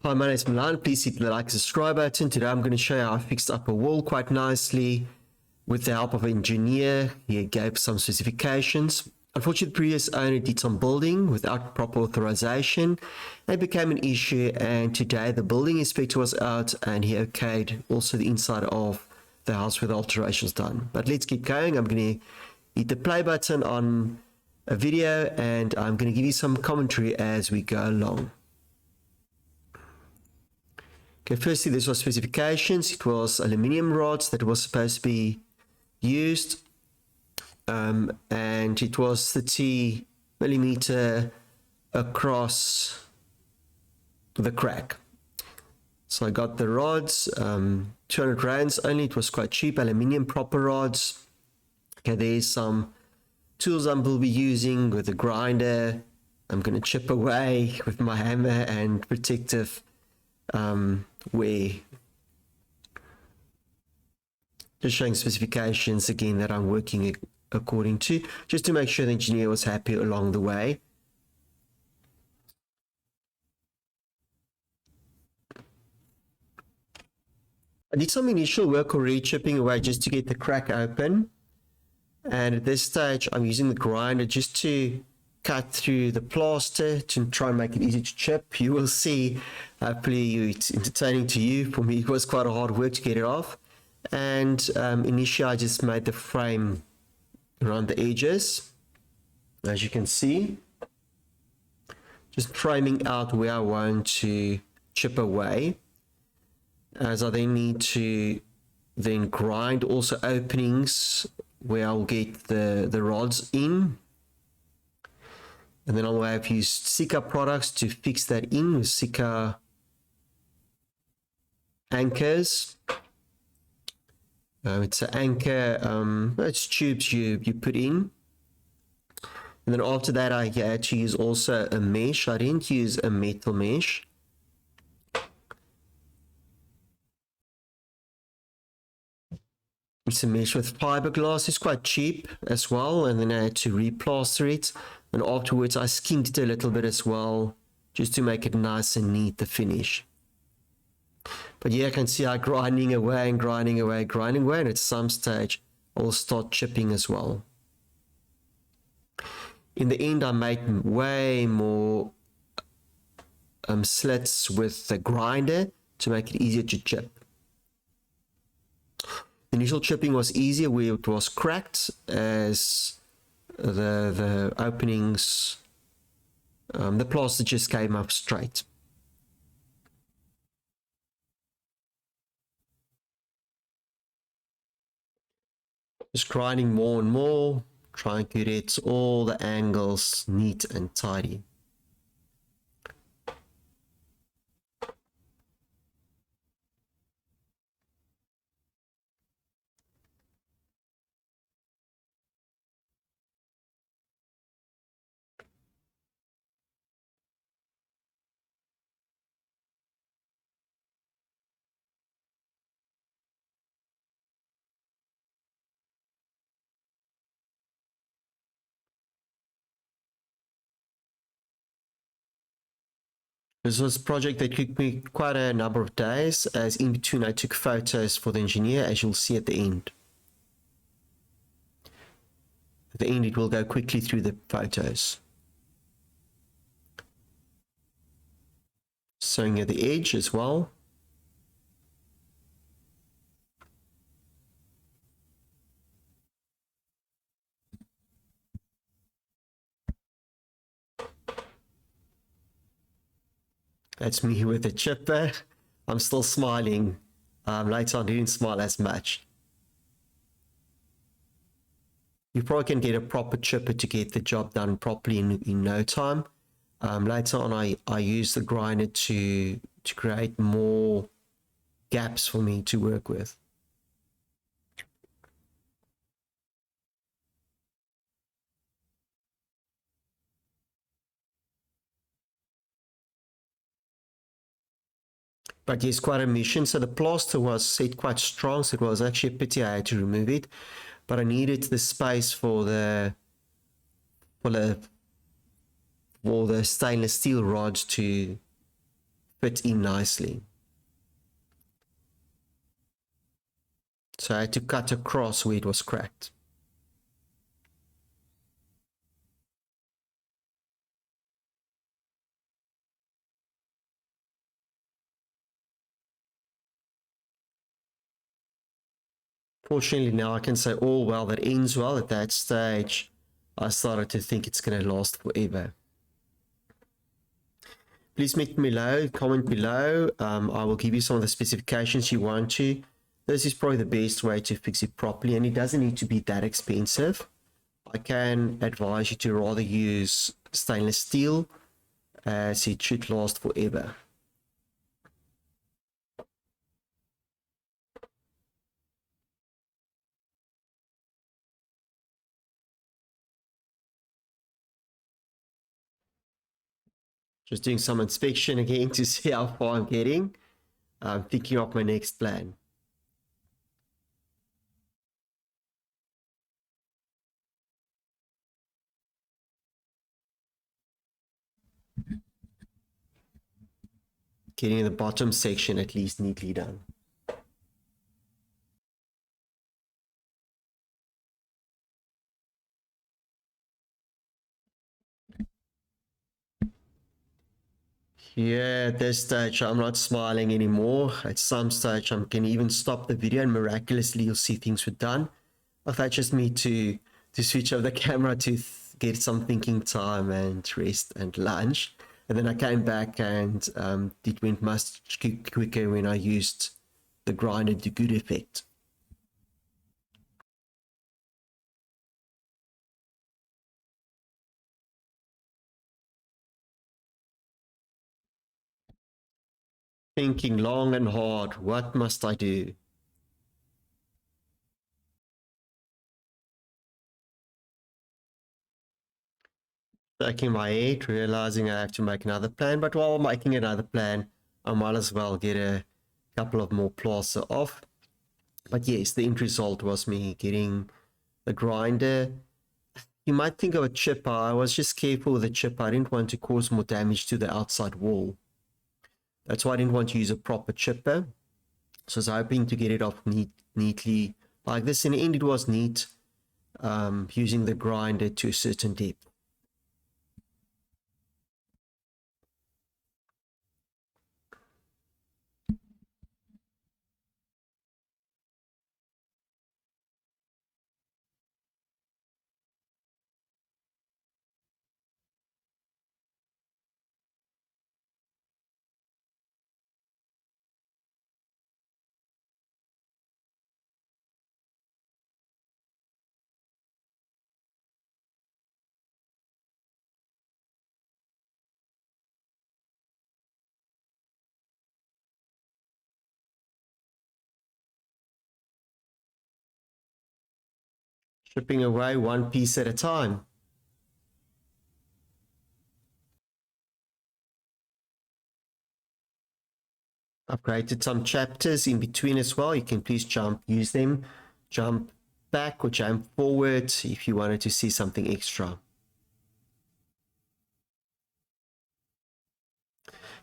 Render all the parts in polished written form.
Hi, my name is Milan. Please hit the like and subscribe button. Today I'm going to show you how I fixed up a wall quite nicely with the help of an engineer. He gave some specifications. Unfortunately, the previous owner did some building without proper authorization. It became an issue, and today the building inspector was out and he okayed also the inside of the house with the alterations done. But let's keep going. I'm going to hit the play button on a video and I'm going to give you some commentary as we go along. Okay, firstly, this was specifications. It was aluminium rods that was supposed to be used, and it was 30 millimeter across the crack. So I got the rods, 200 rands only. It was quite cheap, aluminium proper rods. Okay, there's some tools I will be using with the grinder. I'm going to chip away with my hammer and protective way. Just showing specifications again that I'm working according to, just to make sure the engineer was happy along the way. I did some initial work already chipping away just to get the crack open, and at this stage I'm using the grinder just to cut through the plaster to try and make it easy to chip. You will see, hopefully it's entertaining to you. For me, it was quite a hard work to get it off. And initially I just made the frame around the edges, as you can see, just framing out where I want to chip away, as I then need to then grind also openings where I'll get the rods in. And then I'll have used Sika products to fix that in with Sika anchors. It's an anchor, it's tubes you put in. And then after that, I had to use also a mesh. I didn't use a metal mesh. It's a mesh with fiberglass. It's quite cheap as well. And then I had to replaster it. And afterwards, I skimmed it a little bit as well, just to make it nice and neat, the finish. But yeah, I can see I grinding away and grinding away, and at some stage, I'll start chipping as well. In the end, I made way more slits with the grinder to make it easier to chip. The initial chipping was easier where it was cracked, as the openings, the plaster just came up straight. Just grinding more and more, trying to get all the angles neat and tidy. This was a project that took me quite a number of days, as in between I took photos for the engineer, as you'll see at the end. At the end, it will go quickly through the photos. Sewing at the edge as well. That's me with the chipper. I'm still smiling. Later on, I didn't smile as much. You probably can get a proper chipper to get the job done properly in no time. Later on, I use the grinder to create more gaps for me to work with. But yes, quite a mission. So the plaster was set quite strong, so it was actually a pity I had to remove it. But I needed the space for the stainless steel rods to fit in nicely. So I had to cut across where it was cracked. Fortunately, now I can say all well that ends well. At that stage, I started to think it's going to last forever. Please comment below. I will give you some of the specifications you want to. This is probably the best way to fix it properly, and it doesn't need to be that expensive. I can advise you to rather use stainless steel, as it should last forever. Just doing some inspection again to see how far I'm getting. I'm thinking of my next plan. Getting the bottom section at least neatly done. Yeah, at this stage, I'm not smiling anymore. At some stage, I can even stop the video and miraculously you'll see things were done. But that's just me to switch off the camera to get some thinking time and rest and lunch. And then I came back and it went much quicker when I used the grinder to good effect. Thinking long and hard, what must I do? Shaking my head, realizing I have to make another plan, but while making another plan, I might as well get a couple of more plaster off. But yes, the end result was me getting the grinder. You might think of a chipper. I was just careful with the chipper. I didn't want to cause more damage to the outside wall. That's why I didn't want to use a proper chipper. So I was hoping to get it off neatly like this. In the end, it was neat, using the grinder to a certain depth. Chipping away one piece at a time. I've created some chapters in between as well. You can please use them, jump back or jump forward if you wanted to see something extra.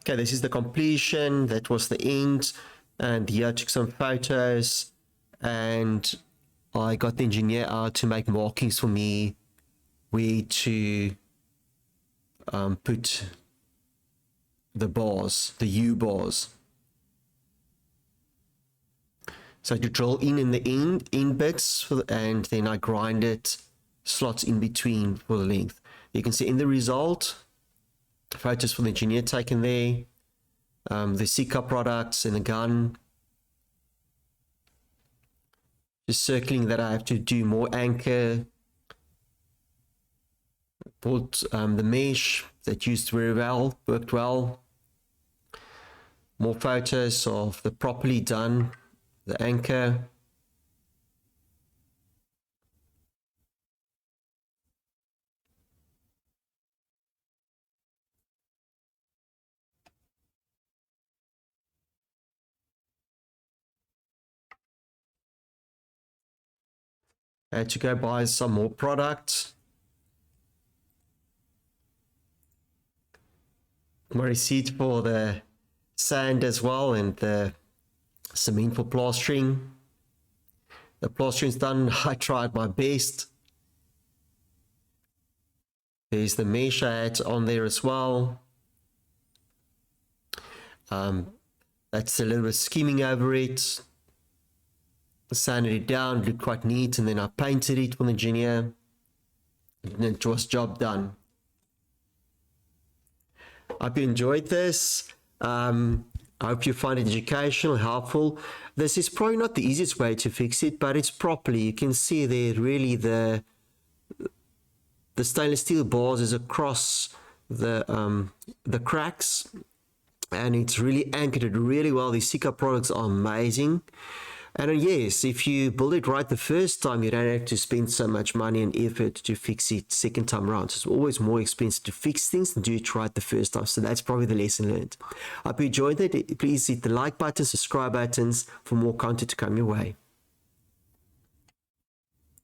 Okay, this is the completion. That was the end. And here I took some photos and I got the engineer out to make markings for me where to put the bars, the U bars. So to drill in the in bits and then I grind it slots in between for the length. You can see in the result, photos for the engineer taken there, the Sika products and the gun. Just circling that I have to do more anchor. Bought the mesh that used very well, worked well. More photos of the properly done, the anchor. I had to go buy some more products. My receipt for the sand as well, and the cement for plastering. The plastering's done. I tried my best. There's the mesh I had on there as well. That's a little bit of skimming over it. Sanded it down, looked quite neat, and then I painted it with engineer, and it was job done. I hope you enjoyed this. I hope you find it educational, helpful. This is probably not the easiest way to fix it, but it's properly. You can see there really the stainless steel bars is across the cracks, and it's really anchored it really well. These Sika products are amazing. And yes, if you build it right the first time, you don't have to spend so much money and effort to fix it second time around. So it's always more expensive to fix things than do it right the first time. So that's probably the lesson learned. I hope you enjoyed it. Please hit the like button, subscribe buttons for more content to come your way.